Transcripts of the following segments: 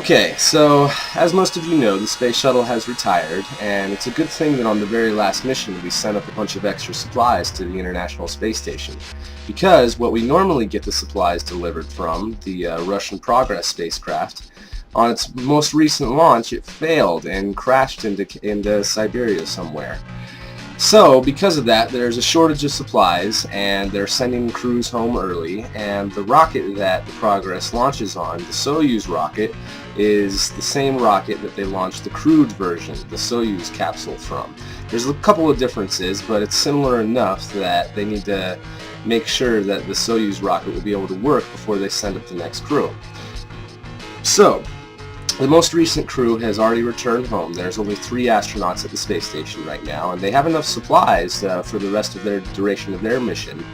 Okay, so as most of you know, the space shuttle has retired, and it's a good thing that on the very last mission we sent up a bunch of extra supplies to the International Space Station. Because what we normally get the supplies delivered from, the Russian Progress spacecraft, on its most recent launch it failed and crashed into Siberia somewhere. So, because of that, there's a shortage of supplies, and they're sending crews home early, and the rocket that the Progress launches on, the Soyuz rocket, is the same rocket that they launched the crewed version, the Soyuz capsule, from. There's a couple of differences, but it's similar enough that they need to make sure that the Soyuz rocket will be able to work before they send up the next crew. So, the most recent crew has already returned home. There's only 3 astronauts at the space station right now, and they have enough supplies for the rest of their duration of their mission.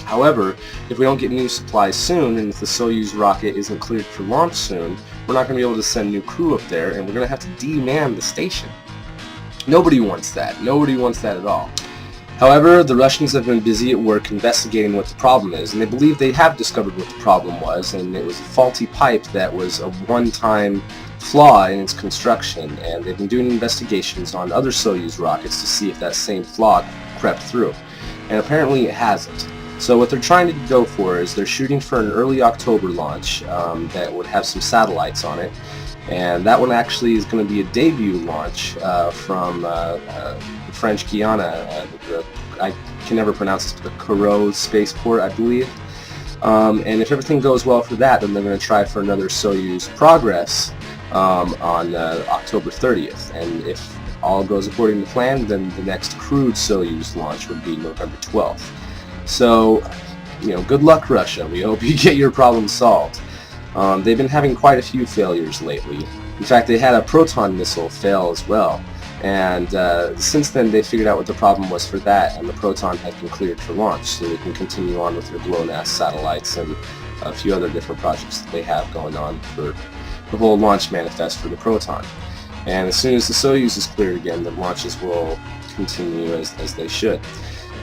However, if we don't get new supplies soon, and if the Soyuz rocket isn't cleared for launch soon, we're not going to be able to send new crew up there, and we're going to have to de-man the station. Nobody wants that. Nobody wants that at all. However, the Russians have been busy at work investigating what the problem is, and they believe they have discovered what the problem was, and it was a faulty pipe that was a one-time flaw in its construction, and they've been doing investigations on other Soyuz rockets to see if that same flaw crept through, and apparently it hasn't. So what they're trying to go for is they're shooting for an early October launch that would have some satellites on it, and that one actually is going to be a debut launch from the French Guiana. I can never pronounce it, the Kourou spaceport, I believe. And if everything goes well for that, then they're going to try for another Soyuz Progress on October 30th. And if all goes according to plan, then the next crewed Soyuz launch would be November 12th. So, good luck, Russia. We hope you get your problem solved. They've been having quite a few failures lately. In fact, they had a Proton missile fail as well. And since then, they figured out what the problem was for that, and the Proton has been cleared for launch, so they can continue on with their GLONASS satellites and a few other different projects that they have going on for the whole launch manifest for the Proton. And as soon as the Soyuz is cleared again, the launches will continue as they should.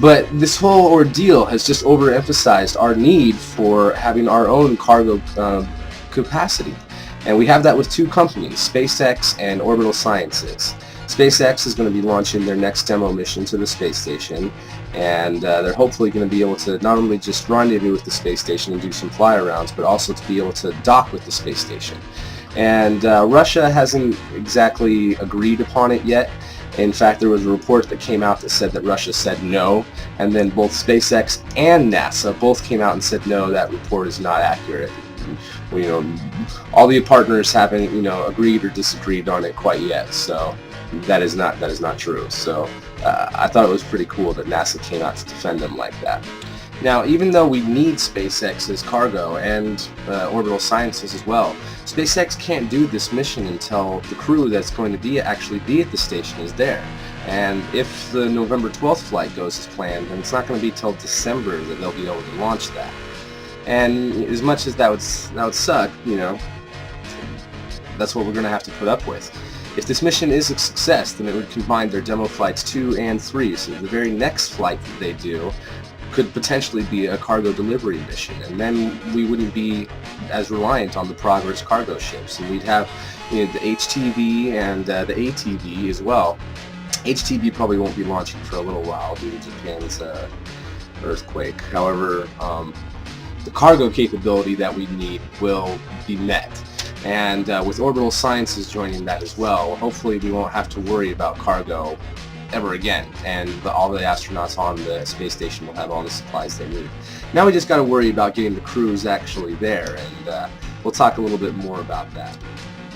But this whole ordeal has just overemphasized our need for having our own cargo capacity. And we have that with 2 companies, SpaceX and Orbital Sciences. SpaceX is going to be launching their next demo mission to the space station, and they're hopefully going to be able to not only just rendezvous with the space station and do some fly-arounds, but also to be able to dock with the space station. And Russia hasn't exactly agreed upon it yet. In fact, there was a report that came out that said that Russia said no, and then both SpaceX and NASA both came out and said no, that report is not accurate. All the partners haven't, agreed or disagreed on it quite yet, so that is not true. So I thought it was pretty cool that NASA came out to defend them like that. Now, even though we need SpaceX's cargo and Orbital Sciences as well, SpaceX can't do this mission until the crew that's going to actually be at the station is there. And if the November 12th flight goes as planned, then it's not going to be till December that they'll be able to launch that. And as much as that would suck, that's what we're going to have to put up with. If this mission is a success, then it would combine their demo flights 2 and 3, so the very next flight that they do could potentially be a cargo delivery mission, and then we wouldn't be as reliant on the Progress cargo ships, and we'd have the HTV and the ATV as well. HTV probably won't be launching for a little while due to Japan's earthquake. However, the cargo capability that we need will be met. And with Orbital Sciences joining that as well, hopefully we won't have to worry about cargo ever again, and all the astronauts on the space station will have all the supplies they need. Now we just got to worry about getting the crews actually there, and we'll talk a little bit more about that.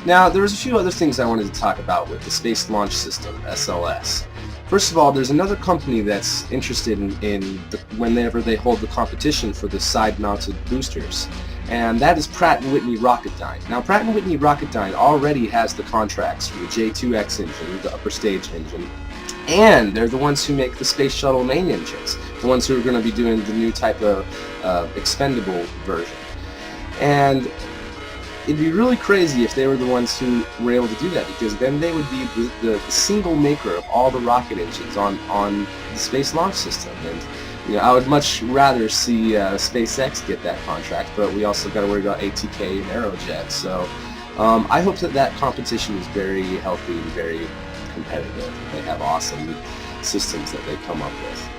Now, there's a few other things I wanted to talk about with the Space Launch System, SLS. First of all, there's another company that's interested whenever they hold the competition for the side-mounted boosters, and that is Pratt & Whitney Rocketdyne. Now, Pratt & Whitney Rocketdyne already has the contracts for the J2X engine, the upper stage engine, and they're the ones who make the Space Shuttle main engines, the ones who are going to be doing the new type of expendable version. And it'd be really crazy if they were the ones who were able to do that, because then they would be the single maker of all the rocket engines on the Space Launch System. And I would much rather see SpaceX get that contract, but we also got to worry about ATK and Aerojet. So I hope that that competition is very healthy and very competitive. They have awesome systems that they come up with.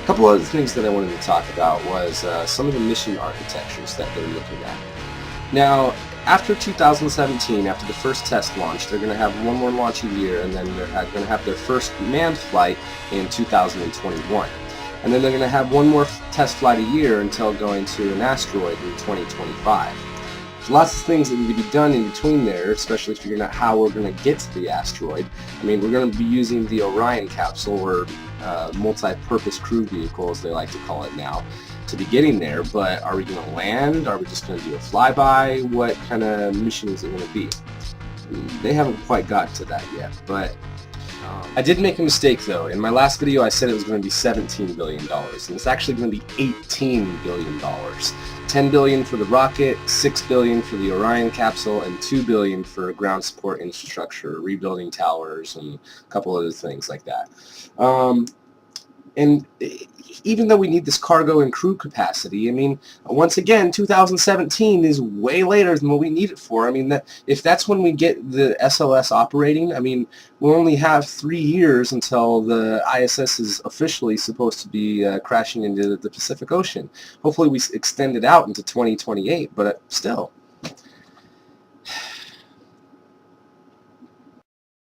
A couple other things that I wanted to talk about was some of the mission architectures that they're looking at. Now, after 2017, after the first test launch, they're going to have one more launch a year, and then they're going to have their first manned flight in 2021. And then they're going to have one more test flight a year until going to an asteroid in 2025. There's lots of things that need to be done in between there, especially figuring out how we're going to get to the asteroid. I mean, we're going to be using the Orion capsule, or multi-purpose crew vehicle, as they like to call it now, to be getting there, but are we going to land? Are we just going to do a flyby? What kind of mission is it going to be? They haven't quite got to that yet, but I did make a mistake though. In my last video I said it was going to be $17 billion, and it's actually going to be $18 billion. $10 billion for the rocket, $6 billion for the Orion capsule, and $2 billion for ground support infrastructure, rebuilding towers, and a couple other things like that. And even though we need this cargo and crew capacity, I mean, once again, 2017 is way later than what we need it for. I mean, if that's when we get the SLS operating, I mean, we'll only have 3 years until the ISS is officially supposed to be crashing into the Pacific Ocean. Hopefully we extend it out into 2028, but still.